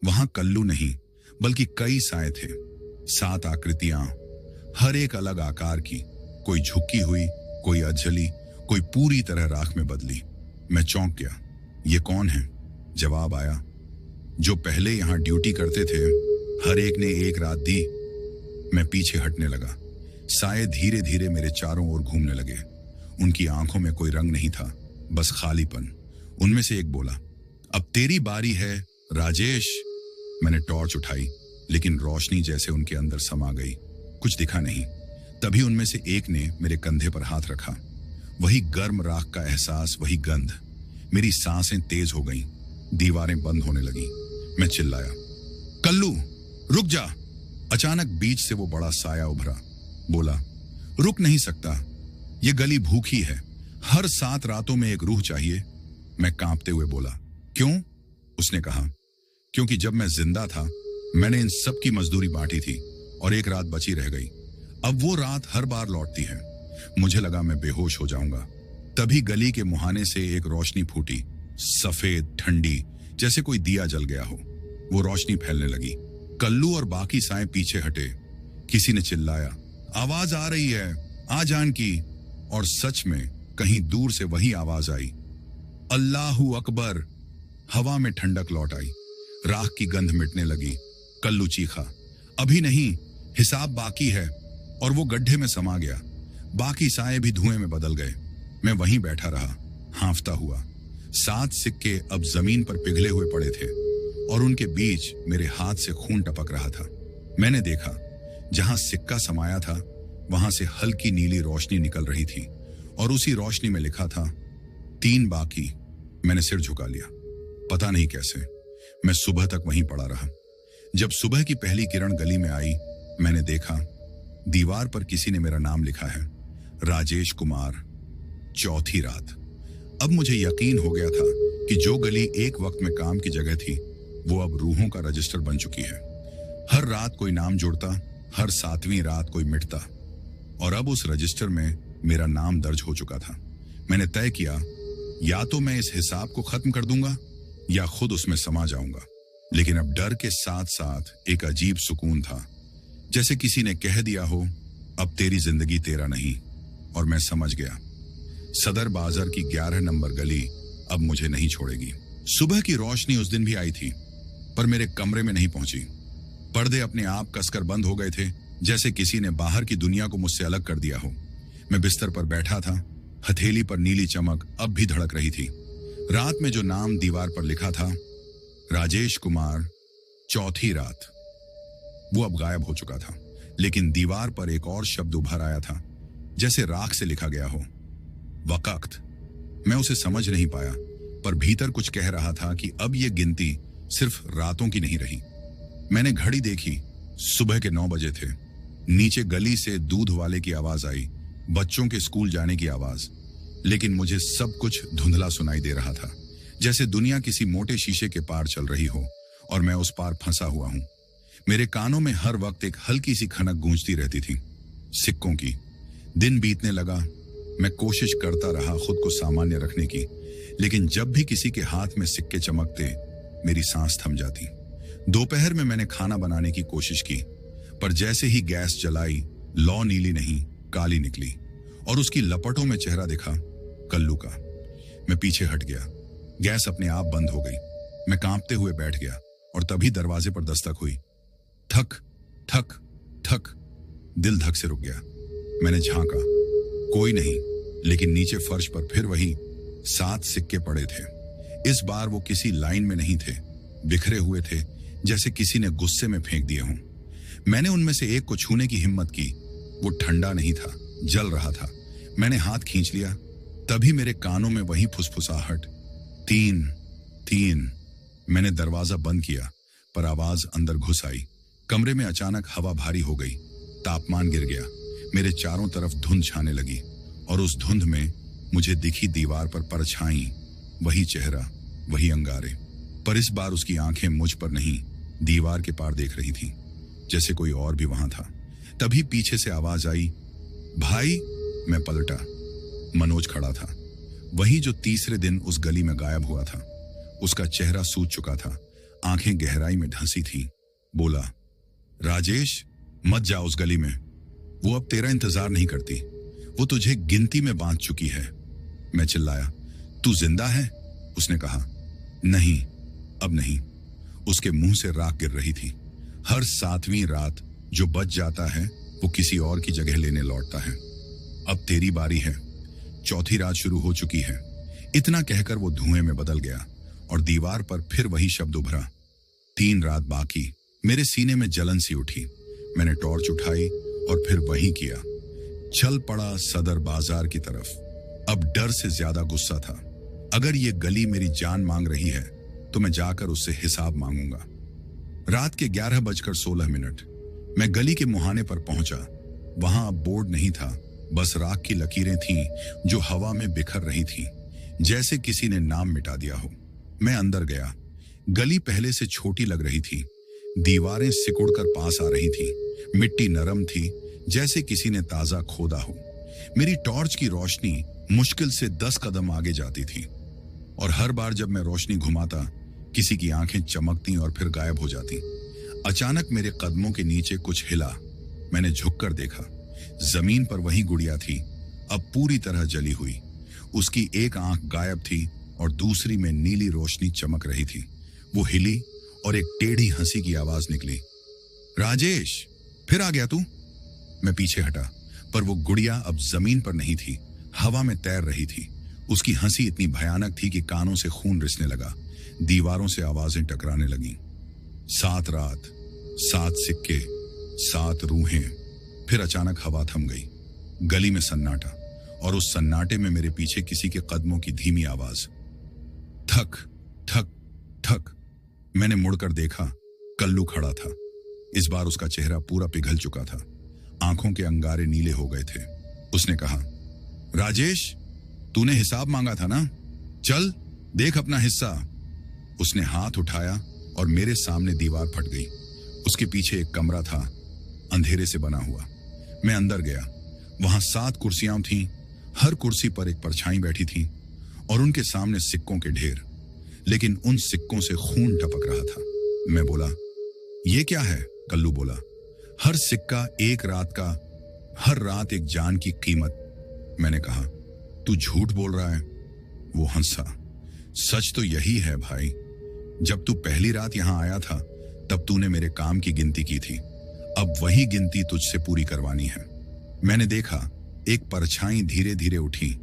Speaker 1: वहां कल्लू नहीं, बल्कि कई साए थे। 7 आकृतियां, हर एक अलग आकार की, कोई झुकी हुई, कोई अधजली, कोई पूरी तरह राख में बदली। मैं चौंक गया। ये कौन है? जवाब आया, जो पहले यहां ड्यूटी करते थे, हर एक ने एक रात दी। मैं पीछे हटने लगा। साए धीरे धीरे मेरे चारों ओर घूमने लगे। उनकी आंखों में कोई रंग नहीं था, बस खालीपन। उनमें से एक बोला, अब तेरी बारी है राजेश। मैंने टॉर्च उठाई, लेकिन रोशनी जैसे उनके अंदर समा गई, कुछ दिखा नहीं। तभी उनमें से एक ने मेरे कंधे पर हाथ रखा। वही गर्म राख का एहसास, वही गंध। मेरी सांसें तेज हो गईं, दीवारें बंद होने लगी। मैं चिल्लाया, कल्लू रुक जा। अचानक बीच से वो बड़ा साया उभरा। बोला, रुक नहीं सकता। ये गली भूखी है, हर 7 रातों में एक रूह चाहिए। मैं कांपते हुए बोला। क्यों? उसने कहा, क्योंकि जब मैं जिंदा था मैंने इन सब की मजदूरी बांटी थी और एक रात बची रह गई। अब वो रात हर बार लौटती है। मुझे लगा मैं बेहोश हो जाऊंगा। तभी गली के मुहाने से एक रोशनी फूटी, सफेद, ठंडी, जैसे कोई दिया जल गया हो। वो रोशनी फैलने लगी। कल्लू और बाकी साएं पीछे हटे। किसी ने चिल्लाया, आवाज आ रही है, आ जानकी। और सच में कहीं दूर से वही आवाज आई, अल्लाहू अकबर। हवा में ठंडक लौट आई, राख की गंध मिटने लगी। कल्लू चीखा, अभी नहीं, हिसाब बाकी है। और वो गड्ढे में समा गया। बाकी साए भी धुएं में बदल गए। मैं वहीं बैठा रहा, हांफता हुआ। 7 सिक्के अब जमीन पर पिघले हुए पड़े थे और उनके बीच मेरे हाथ से खून टपक रहा था। मैंने देखा, जहां सिक्का समाया था वहां से हल्की नीली रोशनी निकल रही थी और उसी रोशनी में लिखा था 3 बाकी। मैंने सिर झुका लिया। पता नहीं कैसे मैं सुबह तक वहीं पड़ा रहा। जब सुबह की पहली किरण गली में आई, मैंने देखा दीवार पर किसी ने मेरा नाम लिखा है, राजेश कुमार, चौथी रात। अब मुझे यकीन हो गया था कि जो गली एक वक्त में काम की जगह थी वो अब रूहों का रजिस्टर बन चुकी है। हर रात कोई नाम जुड़ता, हर 7वीं रात कोई मिटता, और अब उस रजिस्टर में मेरा नाम दर्ज हो चुका था। मैंने तय किया, या तो मैं इस हिसाब को खत्म कर दूंगा या खुद उसमें समा जाऊंगा। लेकिन अब डर के साथ साथ एक अजीब सुकून था, जैसे किसी ने कह दिया हो, अब तेरी जिंदगी तेरा नहीं। और मैं समझ गया, सदर बाजार की 11 नंबर गली अब मुझे नहीं छोड़ेगी। सुबह की रोशनी उस दिन भी आई थी, पर मेरे कमरे में नहीं पहुंची। पर्दे अपने आप कसकर बंद हो गए थे, जैसे किसी ने बाहर की दुनिया को मुझसे अलग कर दिया हो। मैं बिस्तर पर बैठा था, हथेली पर नीली चमक अब भी धड़क रही थी। रात में जो नाम दीवार पर लिखा था, राजेश कुमार, चौथी रात, वो अब गायब हो चुका था। लेकिन दीवार पर एक और शब्द उभर आया था, जैसे राख से लिखा गया हो, वक़्त। मैं उसे समझ नहीं पाया, पर भीतर कुछ कह रहा था कि अब ये गिनती सिर्फ रातों की नहीं रही। मैंने घड़ी देखी, सुबह के 9 बजे थे। नीचे गली से दूध वाले की आवाज आई, बच्चों के स्कूल जाने की आवाज। लेकिन मुझे सब कुछ धुंधला सुनाई दे रहा था, जैसे दुनिया किसी मोटे शीशे के पार चल रही हो और मैं उस पार फंसा हुआ हूं। मेरे कानों में हर वक्त एक हल्की सी खनक गूंजती रहती थी, सिक्कों की। दिन बीतने लगा। मैं कोशिश करता रहा खुद को सामान्य रखने की, लेकिन जब भी किसी के हाथ में सिक्के चमकते, मेरी सांस थम जाती। दोपहर में मैंने खाना बनाने की कोशिश की, पर जैसे ही गैस जलाई, लौ नीली नहीं काली निकली और उसकी लपटों में चेहरा दिखा, कल्लू का। मैं पीछे हट गया। गैस अपने आप बंद हो गई। मैं कांपते हुए बैठ गया और तभी दरवाजे पर दस्तक हुई। ठक ठक ठक। दिल धक से रुक गया। मैंने झांका, कोई नहीं, लेकिन नीचे फर्श पर फिर वही 7 सिक्के पड़े थे। इस बार वो किसी लाइन में नहीं थे, बिखरे हुए थे, जैसे किसी ने गुस्से में फेंक दिए हों। मैंने उनमें से एक को छूने की हिम्मत की। वो ठंडा नहीं था, जल रहा था। मैंने हाथ खींच लिया, तभी मेरे कानों में वही फुसफुसाहट, 3 3। मैंने दरवाजा बंद किया, पर आवाज अंदर घुस आई। कमरे में अचानक हवा भारी हो गई, तापमान गिर गया। मेरे चारों तरफ धुंध छाने लगी और उस धुंध में मुझे दिखी दीवार पर परछाई, वही चेहरा, वही अंगारे। पर इस बार उसकी आंखें मुझ पर नहीं, दीवार के पार देख रही थी, जैसे कोई और भी वहां था। तभी पीछे से आवाज आई, भाई। मैं पलटा। मनोज खड़ा था, वही जो तीसरे दिन उस गली में गायब हुआ था। उसका चेहरा सूज चुका था, आंखें गहराई में धंसी थी। बोला, राजेश, मत जा उस गली में। वो अब तेरा इंतजार नहीं करती, वो तुझे गिनती में बांध चुकी है। मैं चिल्लाया, तू जिंदा है? उसने कहा, नहीं, अब नहीं। उसके मुंह से राख गिर रही थी। हर 7वीं रात जो बच जाता है वो किसी और की जगह लेने लौटता है। अब तेरी बारी है। चौथी रात शुरू हो चुकी है। इतना कहकर वो धुएं में बदल गया और दीवार पर फिर वही शब्द उभरा, 3 रात बाकी। मेरे सीने में जलन सी उठी। मैंने टॉर्च उठाई और फिर वही किया। चल पड़ा सदर बाजार की तरफ। अब डर से ज्यादा गुस्सा था। अगर ये गली मेरी जान मांग रही है तो मैं जाकर उससे हिसाब मांगूंगा। रात के 11:16 मैं गली के मुहाने पर पहुंचा। वहां अब बोर्ड नहीं था, बस राख की लकीरें थीं जो हवा में बिखर रही थीं, जैसे किसी ने नाम मिटा दिया हो। मैं अंदर गया। गली पहले से छोटी लग रही थी। दीवारें सिकुड़कर पास आ रही थीं। मिट्टी नरम थी, जैसे किसी ने ताजा खोदा हो। मेरी टॉर्च की रोशनी मुश्किल से 10 कदम आगे जाती थी, और हर बार जब मैं रोशनी घुमाता, किसी की आंखें चमकती और फिर गायब हो जाती। अचानक मेरे कदमों के नीचे कुछ हिला। मैंने झुककर देखा। जमीन पर वही गुड़िया थी, अब पूरी तरह जली हुई। उसकी एक आंख गायब थी और दूसरी में नीली रोशनी चमक रही थी। वो हिली और एक टेढ़ी हंसी की आवाज निकली, राजेश, फिर आ गया तू? मैं पीछे हटा, पर वो गुड़िया अब जमीन पर नहीं थी, हवा में तैर रही थी। उसकी हंसी इतनी भयानक थी कि कानों से खून रिसने लगा। दीवारों से आवाजें टकराने लगीं। 7 रात, 7 सिक्के, 7 रूहें। फिर अचानक हवा थम गई। गली में सन्नाटा, और उस सन्नाटे में मेरे पीछे किसी के कदमों की धीमी आवाज। ठक ठक ठक। मैंने मुड़कर देखा। कल्लू खड़ा था। इस बार उसका चेहरा पूरा पिघल चुका था। आंखों के अंगारे नीले हो गए थे। उसने कहा, राजेश, तूने हिसाब मांगा था ना? चल देख अपना हिस्सा। उसने हाथ उठाया और मेरे सामने दीवार फट गई। उसके पीछे एक कमरा था, अंधेरे से बना हुआ। मैं अंदर गया। वहां 7 कुर्सियां थीं। हर कुर्सी पर एक परछाई बैठी थी और उनके सामने सिक्कों के ढेर। लेकिन उन सिक्कों से खून टपक रहा था। मैं बोला, ये क्या है? कल्लू बोला, हर सिक्का एक रात का, हर रात एक जान की कीमत। मैंने कहा, तू झूठ बोल रहा है? वो हंसा। सच तो यही है भाई। जब तू पहली रात यहां आया था, तब तूने मेरे काम की गिनती की थी। अब वही गिनती तुझसे पूरी करवानी है। मैंने देखा, एक परछाई धीरे धीरे उठी।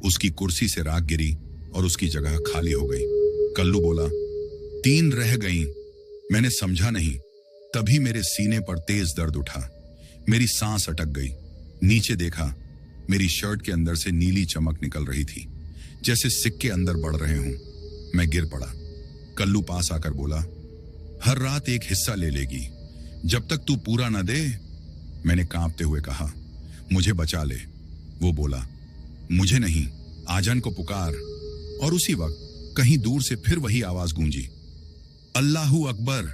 Speaker 1: उसकी कुर्सी से राख गिरी और उसकी जगह खाली हो गई। कल्लू बोला, 3 रह गईं। मैंने समझा नहीं। तभी मेरे सीने पर तेज दर्द उठा। मेरी सांस अटक गई। नीचे देखा, मेरी शर्ट के अंदर से नीली चमक निकल रही थी, जैसे सिक्के अंदर बढ़ रहे हों। मैं गिर पड़ा। कल्लू पास आकर बोला, हर रात एक हिस्सा ले लेगी, जब तक तू पूरा न दे। मैंने कांपते हुए कहा, मुझे बचा ले। वो बोला, मुझे नहीं, आजन को पुकार। और उसी वक्त कहीं दूर से फिर वही आवाज गूंजी, अल्लाहू अकबर।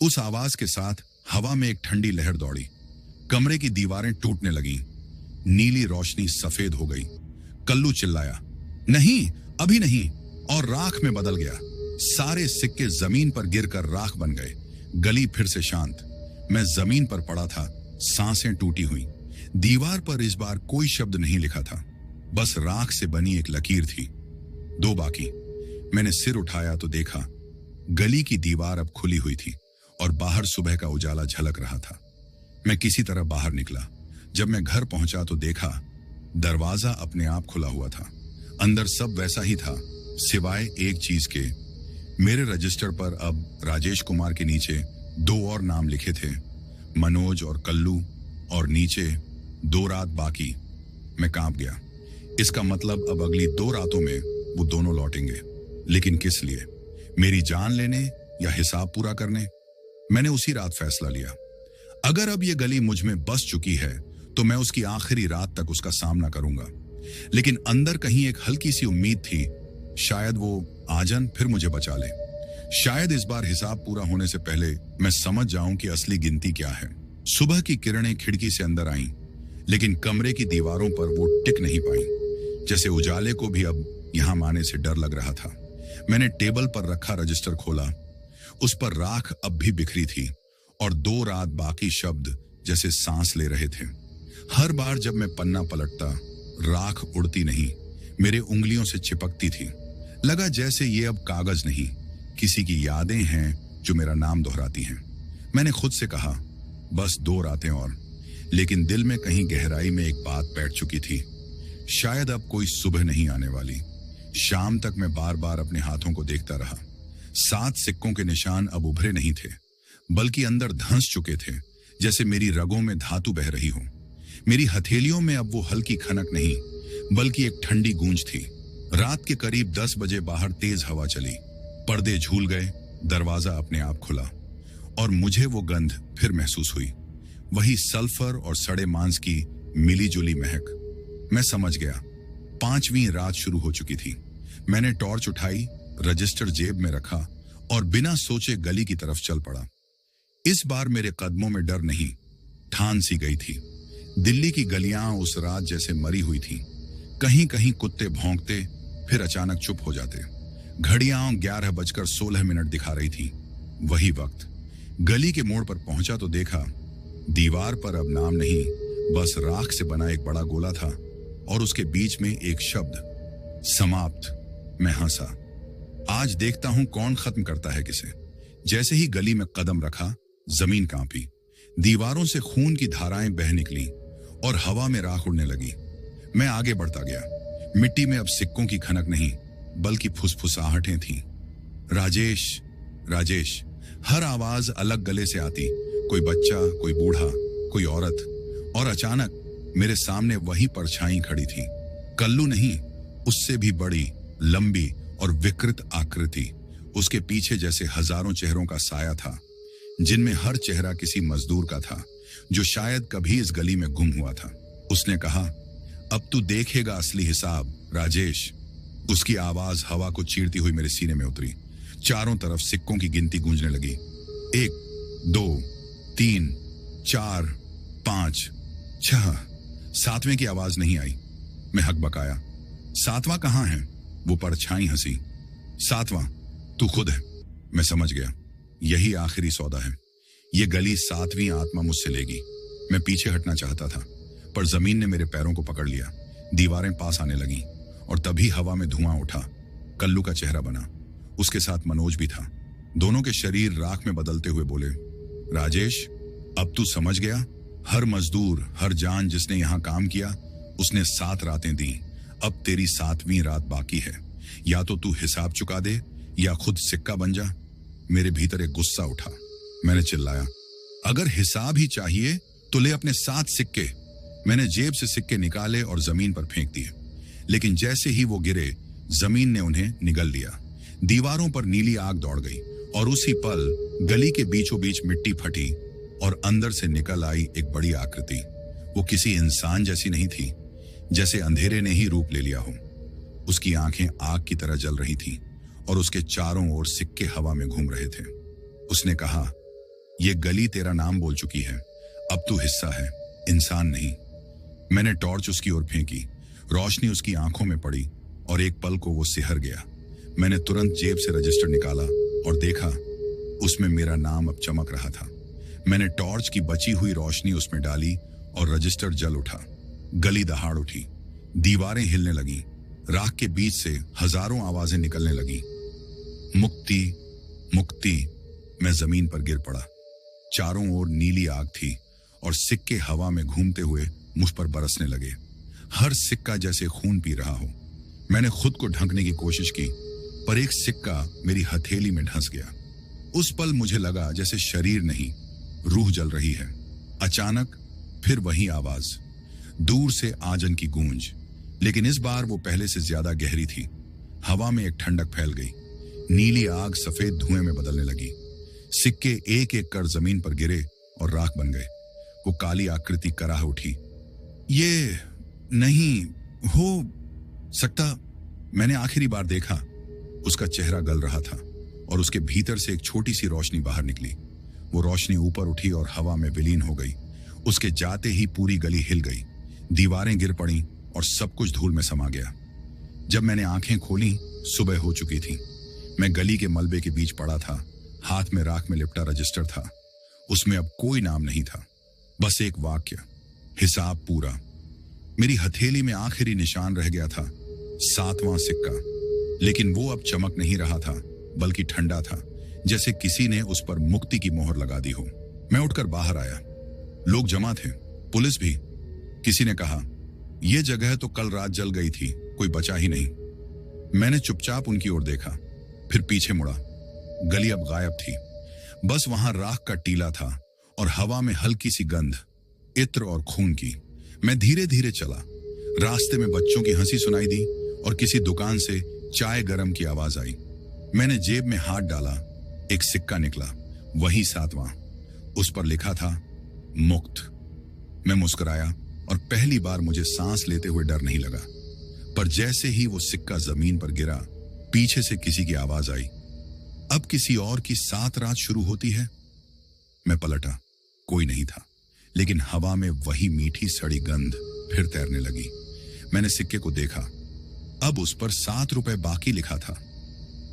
Speaker 1: उस आवाज के साथ हवा में एक ठंडी लहर दौड़ी। कमरे की दीवारें टूटने लगीं। नीली रोशनी सफेद हो गई। कल्लू चिल्लाया, नहीं, अभी नहीं, और राख में बदल गया। सारे सिक्के जमीन पर गिरकर राख बन गए। गली फिर से शांत। मैं जमीन पर पड़ा था, सांसें टूटी हुई। दीवार पर इस बार कोई शब्द नहीं लिखा था, बस राख से बनी एक लकीर थी। 2 बाकी। मैंने सिर उठाया तो देखा, गली की दीवार अब खुली हुई थी और बाहर सुबह का उजाला झलक रहा था। मैं किसी तरह बाहर निकला। जब मैं घर पहुंचा तो देखा, दरवाजा अपने आप खुला हुआ था। अंदर सब वैसा ही था, सिवाय एक चीज के। मेरे रजिस्टर पर अब राजेश कुमार के नीचे 2 और नाम लिखे थे, मनोज और कल्लू, और नीचे 2 रात बाकी। मैं कांप गया। इसका मतलब अब अगली 2 रातों में वो दोनों लौटेंगे। लेकिन किस लिए? मेरी जान लेने या हिसाब पूरा करने? मैंने उसी रात फैसला लिया, अगर अब ये गली मुझ में बस चुकी है तो मैं उसकी आखिरी रात तक उसका सामना करूंगा। लेकिन अंदर कहीं एक हल्की सी उम्मीद थी, शायद वो आजन फिर मुझे बचा ले। शायद इस बार हिसाब पूरा होने से पहले मैं समझ जाऊं कि असली गिनती क्या है। सुबह की किरणें खिड़की से अंदर आईं, लेकिन कमरे की दीवारों पर वो टिक नहीं पाईं। जैसे उजाले को भी अब यहां आने से डर लग रहा था। मैंने टेबल पर रखा रजिस्टर खोला। उस पर राख अब भी बिखरी थी और 2 रात बाकी शब्द जैसे सांस ले रहे थे। हर बार जब मैं पन्ना पलटता, राख उड़ती नहीं, मेरे उंगलियों से चिपकती थी। लगा जैसे ये अब कागज नहीं, किसी की यादें हैं जो मेरा नाम दोहराती हैं। मैंने खुद से कहा, बस 2 रातें और। लेकिन दिल में कहीं गहराई में एक बात बैठ चुकी थी, शायद अब कोई सुबह नहीं आने वाली। शाम तक मैं बार बार अपने हाथों को देखता रहा। 7 सिक्कों के निशान अब उभरे नहीं थे, बल्कि अंदर धंस चुके थे, जैसे मेरी रगों में धातु बह रही हो। मेरी हथेलियों में अब वो हल्की खनक नहीं, बल्कि एक ठंडी गूंज थी। रात के करीब 10 बजे बाहर तेज हवा चली। पर्दे झूल गए, दरवाजा अपने आप खुला, और मुझे वो गंध फिर महसूस हुई। वही सल्फर और सड़े मांस की मिली जुली महक। मैं समझ गया, 5वीं रात शुरू हो चुकी थी। मैंने टॉर्च उठाई, रजिस्टर जेब में रखा और बिना सोचे गली की तरफ चल पड़ा। इस बार मेरे कदमों में डर नहीं, ठान सी गई थी। दिल्ली की गलियां उस रात जैसे मरी हुई थीं। कहीं कहीं कुत्ते भौंकते, फिर अचानक चुप हो जाते। घड़ियां 11:16 दिखा रही थी। वही वक्त गली के मोड़ पर पहुंचा तो देखा, दीवार पर अब नाम नहीं, बस राख से बना एक बड़ा गोला था और उसके बीच में एक शब्द, समाप्त। मैं हंसा। आज देखता हूं कौन खत्म करता है किसे। जैसे ही गली में कदम रखा, जमीन कांपी, दीवारों से खून की धाराएं बह निकली और हवा में राख उड़ने लगी। मैं आगे बढ़ता गया। मिट्टी में अब सिक्कों की खनक नहीं, बल्कि फुसफुसाहटें थीं। राजेश, राजेश। हर आवाज अलग गले से आती, कोई बच्चा, कोई बूढ़ा, कोई औरत। और अचानक मेरे सामने वही परछाई खड़ी थी। कल्लू नहीं, उससे भी बड़ी, लंबी और विकृत आकृति। उसके पीछे जैसे हजारों चेहरों का साया था, जिनमें हर चेहरा किसी मजदूर का था जो शायद कभी इस गली में गुम हुआ था। उसने कहा, अब तू देखेगा असली हिसाब, राजेश। उसकी आवाज हवा को चीरती हुई मेरे सीने में उतरी। चारों तरफ सिक्कों की गिनती गूंजने लगी। 1, 2, 3, 4, 5, 6। 7वें की आवाज नहीं आई। मैं हकबकाया, 7वां कहां है? वो परछाई हंसी। 7वां तू खुद है। मैं समझ गया, यही आखिरी सौदा है। ये गली 7वीं आत्मा मुझसे लेगी। मैं पीछे हटना चाहता था, पर जमीन ने मेरे पैरों को पकड़ लिया। दीवारें पास आने लगीं और तभी हवा में धुआं उठा। कल्लू का चेहरा बना, उसके साथ मनोज भी था। दोनों के शरीर राख में बदलते हुए बोले, राजेश, अब तू समझ गया? हर मजदूर, हर जान जिसने यहां काम किया, उसने 7 रातें दी। अब तेरी 7वीं रात बाकी है। या तो तू हिसाब चुका दे या खुद सिक्का बन जा। मेरे भीतर एक गुस्सा उठा। मैंने चिल्लाया, अगर हिसाब ही चाहिए तो ले अपने 7 सिक्के। मैंने जेब से सिक्के निकाले और जमीन पर फेंक दिए, लेकिन जैसे ही वो गिरे, जमीन ने उन्हें निगल लिया। दीवारों पर नीली आग दौड़ गई और उसी पल गली के बीचों बीच मिट्टी फटी और अंदर से निकल आई एक बड़ी आकृति। वो किसी इंसान जैसी नहीं थी, जैसे अंधेरे ने ही रूप ले लिया हो। उसकी आंखें आग की तरह जल रही थीं और उसके चारों ओर सिक्के हवा में घूम रहे थे। उसने कहा, ये गली तेरा नाम बोल चुकी है, अब तू हिस्सा है, इंसान नहीं। मैंने टॉर्च उसकी ओर फेंकी। रोशनी उसकी आंखों में पड़ी और एक पल को वो सिहर गया। मैंने तुरंत जेब से रजिस्टर निकाला और देखा, उसमें मेरा नाम अब चमक रहा था। मैंने टॉर्च की बची हुई रोशनी उसमें डाली और रजिस्टर जल उठा। गली दहाड़ उठी, दीवारें हिलने लगीं, राख के बीच से हजारों आवाजें निकलने लगीं। मुक्ति, मुक्ति। मैं जमीन पर गिर पड़ा। चारों ओर नीली आग थी और सिक्के हवा में घूमते हुए मुझ पर बरसने लगे। हर सिक्का जैसे खून पी रहा हो। मैंने खुद को ढकने की कोशिश की, पर एक सिक्का मेरी हथेली में धंस गया। उस पल मुझे लगा जैसे शरीर नहीं, रूह जल रही है। अचानक फिर वही आवाज, दूर से आजन की गूंज, लेकिन इस बार वो पहले से ज्यादा गहरी थी। हवा में एक ठंडक फैल गई। नीली आग सफेद धुएं में बदलने लगी। सिक्के एक एक कर जमीन पर गिरे और राख बन गए। वो काली आकृति कराह उठी। ये नहीं हो सकता। मैंने आखिरी बार देखा। उसका चेहरा गल रहा था और उसके भीतर से एक छोटी सी रोशनी बाहर निकली। वो रोशनी ऊपर उठी और हवा में विलीन हो गई। उसके जाते ही पूरी गली हिल गई, दीवारें गिर पड़ी और सब कुछ धूल में समा गया। जब मैंने आंखें खोली, सुबह हो चुकी थी। मैं गली के मलबे के बीच पड़ा था। हाथ में राख में लिपटा रजिस्टर था। उसमें अब कोई नाम नहीं था, बस एक वाक्य, हिसाब पूरा। मेरी हथेली में आखिरी निशान रह गया था, 7वां सिक्का। लेकिन वो अब चमक नहीं रहा था, बल्कि ठंडा था, जैसे किसी ने उस पर मुक्ति की मोहर लगा दी हो। मैं उठकर बाहर आया। लोग जमा थे, पुलिस भी। किसी ने कहा, यह जगह तो कल रात जल गई थी, कोई बचा ही नहीं। मैंने चुपचाप उनकी ओर देखा, फिर पीछे मुड़ा। गली अब गायब थी, बस वहां राख का टीला था और हवा में हल्की सी गंध, इत्र और खून की। मैं धीरे धीरे चला। रास्ते में बच्चों की हंसी सुनाई दी और किसी दुकान से चाय गरम की आवाज आई। मैंने जेब में हाथ डाला, एक सिक्का निकला, वही 7वां। उस पर लिखा था, मुक्त। मैं मुस्कुराया, और पहली बार मुझे सांस लेते हुए डर नहीं लगा। पर जैसे ही वो सिक्का जमीन पर गिरा, पीछे से किसी की आवाज आई, अब किसी और की 7 रात शुरू होती है। मैं पलटा, कोई नहीं था, लेकिन हवा में वही मीठी सड़ी गंध फिर तैरने लगी। मैंने सिक्के को देखा, अब उस पर 7 रुपए बाकी लिखा था,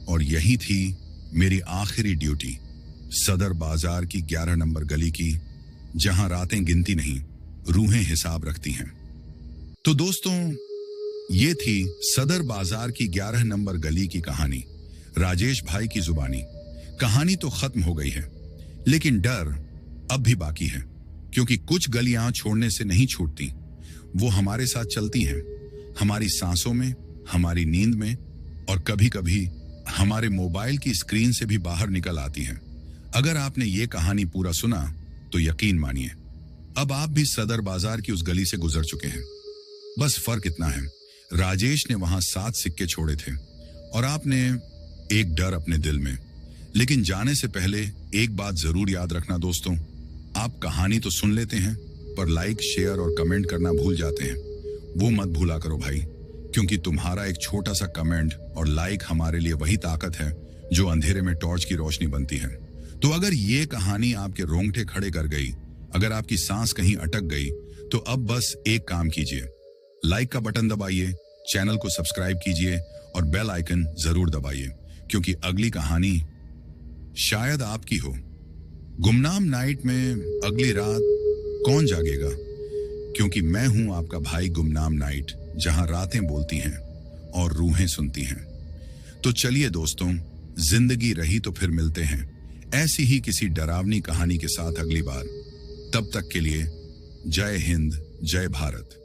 Speaker 1: और यही थी मेरी आखिरी ड्यूटी, सदर बाजार की 11 नंबर गली की, जहां रातें गिनती नहीं, रूहें हिसाब रखती हैं। तो दोस्तों, ये थी सदर बाजार की 11 नंबर गली की कहानी, राजेश भाई की जुबानी। कहानी तो खत्म हो गई है, लेकिन डर अब भी बाकी है, क्योंकि कुछ गलियां छोड़ने से नहीं छूटती। वो हमारे साथ चलती हैं, हमारी सांसों में, हमारी नींद में, और कभी कभी हमारे मोबाइल की स्क्रीन से भी बाहर निकल आती हैं। अगर आपने ये कहानी पूरा सुना तो यकीन मानिए, अब आप भी सदर बाजार की उस गली से गुजर चुके हैं। बस फर्क इतना है, राजेश ने वहां 7 सिक्के छोड़े थे और आपने एक डर अपने दिल में। लेकिन जाने से पहले एक बात जरूर याद रखना दोस्तों, आप कहानी तो सुन लेते हैं, पर लाइक, शेयर और कमेंट करना भूल जाते हैं। वो मत भूला करो भाई, क्योंकि तुम्हारा एक छोटा सा कमेंट और लाइक हमारे लिए वही ताकत है जो अंधेरे में टॉर्च की रोशनी बनती है। तो अगर ये कहानी आपके रोंगटे खड़े कर गई, अगर आपकी सांस कहीं अटक गई, तो अब बस एक काम कीजिए, लाइक का बटन दबाइए, चैनल को सब्सक्राइब कीजिए और बेल आइकन जरूर दबाइए, क्योंकि अगली कहानी शायद आपकी हो। गुमनाम नाइट में अगली रात कौन जागेगा? क्योंकि मैं हूं आपका भाई गुमनाम नाइट, जहां रातें बोलती हैं और रूहें सुनती हैं। तो चलिए दोस्तों, जिंदगी रही तो फिर मिलते हैं ऐसी ही किसी डरावनी कहानी के साथ अगली बार। तब तक के लिए जय हिंद, जय भारत।